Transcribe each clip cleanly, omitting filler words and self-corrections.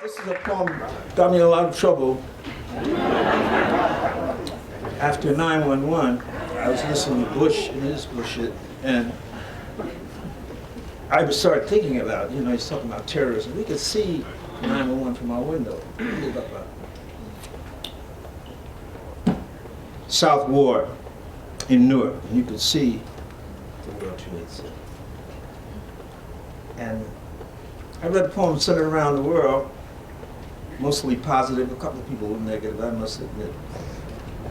This is a poem that got me in a lot of trouble. After 9/11, I was listening to Bush and his bullshit, and I started thinking about, he's talking about terrorism. We could see 9/11 from our window. South Ward in Newark, and you could see the World Trade Center. And I read poems centered around the world, mostly positive. A couple of people were negative, I must admit.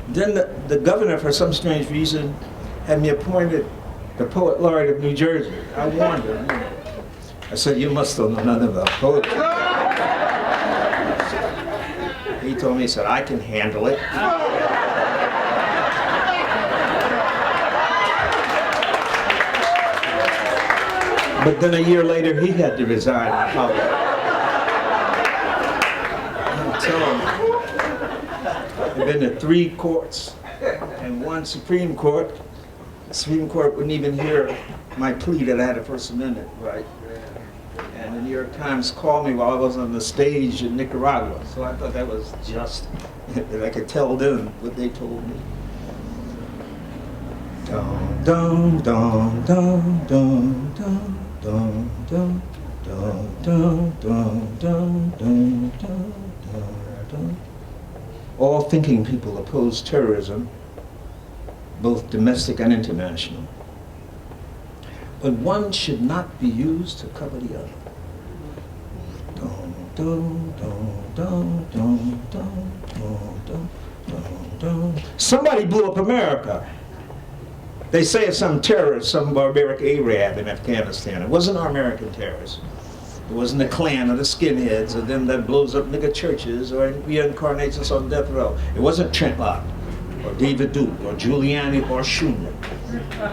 Then the governor, for some strange reason, had me appointed the poet laureate of New Jersey. I warned him. I said, "You must know nothing about poetry." He told me, he said, "I can handle it." But then a year later, he had to resign in public. I've been to 3 courts and 1 Supreme Court. The Supreme Court wouldn't even hear my plea that I had a First Amendment right. And the New York Times called me while I was on the stage in Nicaragua. So I thought that was just, that I could tell them what they told me. Dum, dum, dum, dum, dum, dum. Dum, dum, dum, dum, dum, dum, dum, dum, dum. All thinking people oppose terrorism, both domestic and international. But one should not be used to cover the other. Dum, dum, dum, dum, dum, dum, dum, dum, dum. Somebody blew up America. They say it's some terrorist, some barbaric Arab in Afghanistan. It wasn't our American terrorists. It wasn't the Klan or the skinheads or them that blows up nigger churches or reincarnates us on death row. It wasn't Trent Lott or David Duke or Giuliani or Schumer.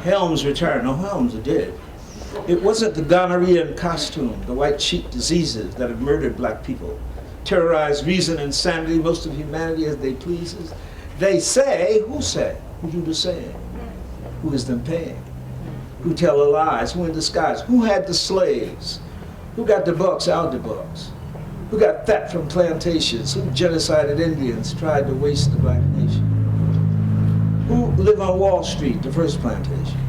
Helms retired. No, Helms are dead. It wasn't the gonorrhea in costume, the white sheet diseases that have murdered black people, terrorized reason and sanity, most of humanity as they pleases. They say, who say? Who do the saying? Who is them paying? Who tell the lies? Who in disguise? Who had the slaves? Who got the bucks out the bucks? Who got fat from plantations? Who genocided Indians, tried to waste the black nation? Who lived on Wall Street, the first plantation?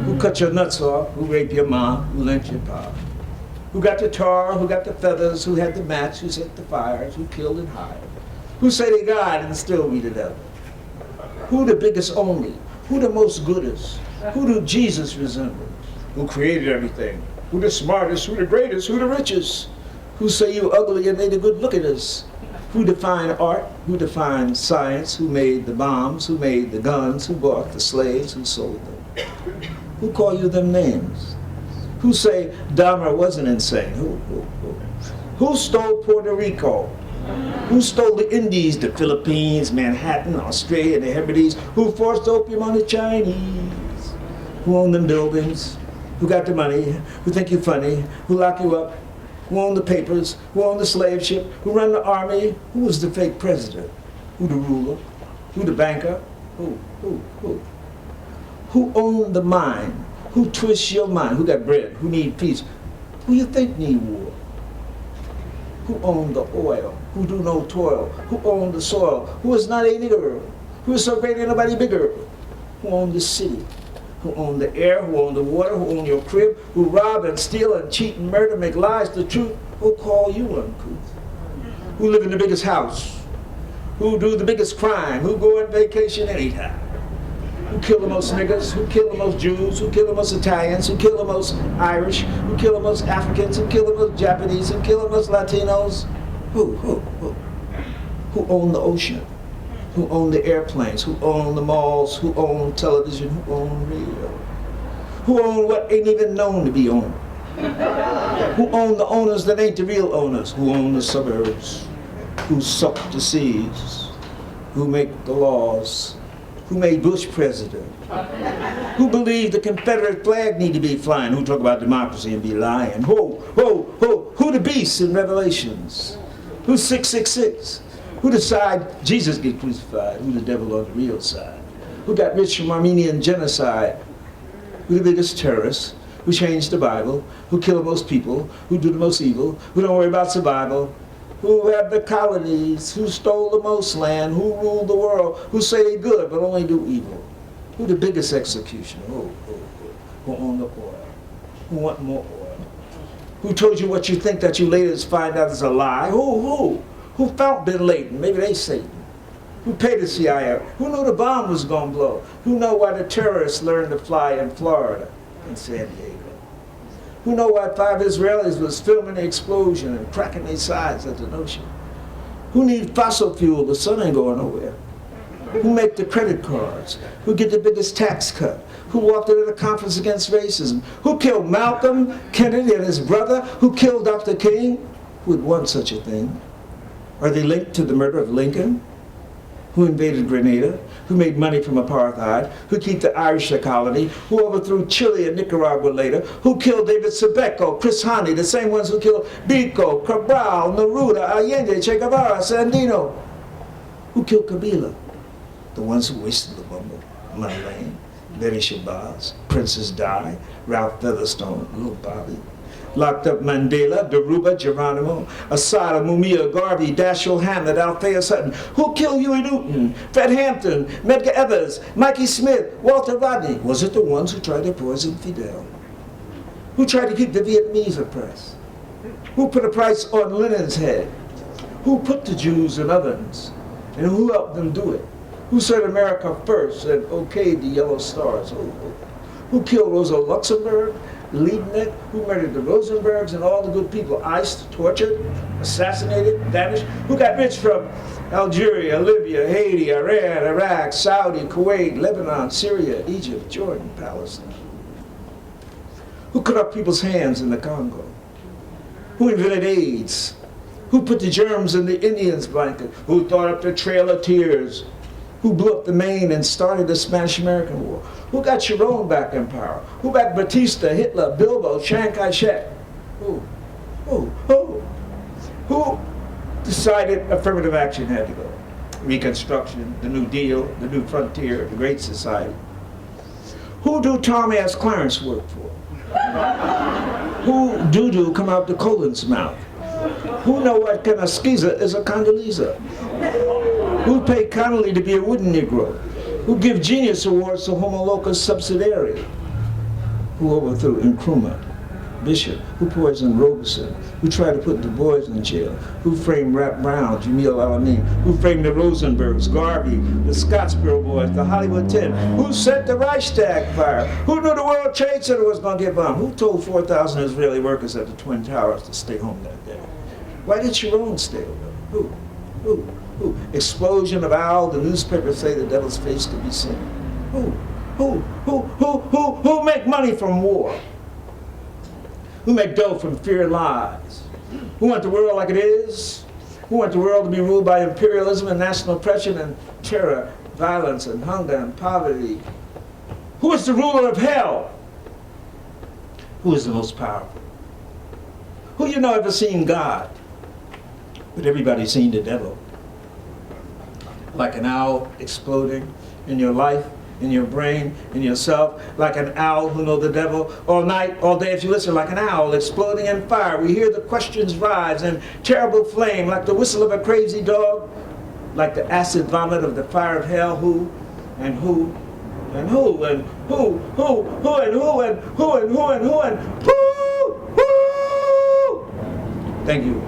Who cut your nuts off? Who raped your mom? Who lynched your pop? Who got the tar? Who got the feathers? Who had the match? Who set the fires? Who killed and hired? Who say they died and still be the devil? Who the biggest only? Who the most goodest? Who do Jesus resemble? Who created everything? Who the smartest? Who the greatest? Who the richest? Who say you ugly and made a good look at us? Who defined art? Who defined science? Who made the bombs? Who made the guns? Who bought the slaves? Who sold them? Who call you them names? Who say Dahmer wasn't insane? Who stole Puerto Rico? Who stole the Indies, the Philippines, Manhattan, Australia, the Hebrides? Who forced opium on the Chinese? Who owned them buildings? Who got the money? Who think you funny? Who lock you up? Who owned the papers? Who owned the slave ship? Who run the army? Who was the fake president? Who the ruler? Who the banker? Who? Who owned the mine? Who twists your mind? Who got bread? Who need peace? Who you think need war? Who owned the oil? Who do no toil? Who owned the soil? Who is not a nigger? Who is so great ain't nobody bigger? Who owned the city? Who owned the air? Who owned the water? Who owned your crib? Who rob and steal and cheat and murder, make lies the truth? Who call you uncouth? Who live in the biggest house? Who do the biggest crime? Who go on vacation anytime? Who kill the most niggas? Who kill the most Jews? Who kill the most Italians? Who kill the most Irish? Who kill the most Africans? Who kill the most Japanese? Who kill the most Latinos? Who owned the ocean? Who owned the airplanes? Who owned the malls? Who owned television? Who owned radio? Who owned what ain't even known to be owned? Who owned the owners that ain't the real owners? Who owned the suburbs? Who suck the seas? Who make the laws? Who made Bush president? Who believed the Confederate flag need to be flying? Who talk about democracy and be lying? Who the beast in Revelations? Who's 666? Who decide Jesus get crucified? Who the devil on the real side? Who got rich from Armenian genocide? Who the biggest terrorists? Who changed the Bible? Who kill the most people? Who do the most evil? Who don't worry about survival? who have the colonies, who stole the most land, who rule the world, who say they good but only do evil. Who the biggest executioner? Who own the oil? Who want more oil? Who told you what you think that you later find out is a lie? Who found Bin Laden? Maybe they Satan. Who paid the CIA? Who knew the bomb was going to blow? Who know why the terrorists learned to fly in Florida and San Diego? Who know why 5 Israelis was filming the explosion and cracking their sides at the notion? Who need fossil fuel? The sun ain't going nowhere. Who make the credit cards? Who get the biggest tax cut? Who walked into the conference against racism? Who killed Malcolm Kennedy and his brother? Who killed Dr. King? Who would want such a thing? Are they linked to the murder of Lincoln? Who invaded Grenada? Who made money from apartheid? Who keep the Irish a colony? Who overthrew Chile and Nicaragua later? Who killed David Sebeco, Chris Hani, the same ones who killed Biko, Cabral, Neruda, Allende, Che Guevara, Sandino? Who killed Kabila? The ones who wasted the bumble, Money Lane, Betty Shabazz, Princess Di, Ralph Featherstone, Little Bobby. Locked up Mandela, Deruba, Geronimo, Asada, Mumia, Garvey, Dashiell Hammett, Althea Sutton. Who killed Huey Newton, Fred Hampton, Medgar Evers, Mikey Smith, Walter Rodney? Was it the ones who tried to poison Fidel? Who tried to keep the Vietnamese oppressed? Who put a price on Lenin's head? Who put the Jews in ovens? And who helped them do it? Who said America first and okayed the yellow stars? Who killed Rosa Luxemburg, Liebknecht? Who murdered the Rosenbergs and all the good people? Iced, tortured, assassinated, vanished? Who got rich from Algeria, Libya, Haiti, Iran, Iraq, Saudi, Kuwait, Lebanon, Syria, Egypt, Jordan, Palestine? Who cut off people's hands in the Congo? Who invented AIDS? Who put the germs in the Indians' blanket? Who thought up the Trail of Tears? Who blew up the Maine and started the Spanish-American War? Who got Sharon back in power? Who backed Batista, Hitler, Bilbo, Chiang Kai-shek? Who decided affirmative action had to go? Reconstruction, the New Deal, the New Frontier, the Great Society. Who do Tom S. Clarence work for? Who doo-doo come out the colon's mouth? Who know what kind of skeezer is a Condoleezza? Who pay Connolly to be a wooden Negro? Who give Genius Awards to Homo Locus Subsidiary? Who overthrew Nkrumah, Bishop? Who poisoned Robeson? Who tried to put Du Bois in jail? Who framed Rap Brown, Jamil Al-Amin? Who framed the Rosenbergs, Garvey, the Scottsboro Boys, the Hollywood 10? Who set the Reichstag fire? Who knew the World Trade Center was going to get bombed? Who told 4,000 Israeli workers at the Twin Towers to stay home that day? Why did Sharon stay over? Who? Explosion of Owl, the newspapers say the devil's face could be seen. Who make money from war? Who make dough from fear and lies? Who want the world like it is? Who want the world to be ruled by imperialism and national oppression and terror, violence and hunger and poverty? Who is the ruler of hell? Who is the most powerful? Who you know ever seen God? But everybody's seen the devil. Like an owl exploding in your life, in your brain, in yourself, like an owl who know the devil all night, all day. If you listen, like an owl exploding in fire, we hear the questions rise in terrible flame, like the whistle of a crazy dog, like the acid vomit of the fire of hell. Who and who and who and who and who and who and who and who and who. Thank you.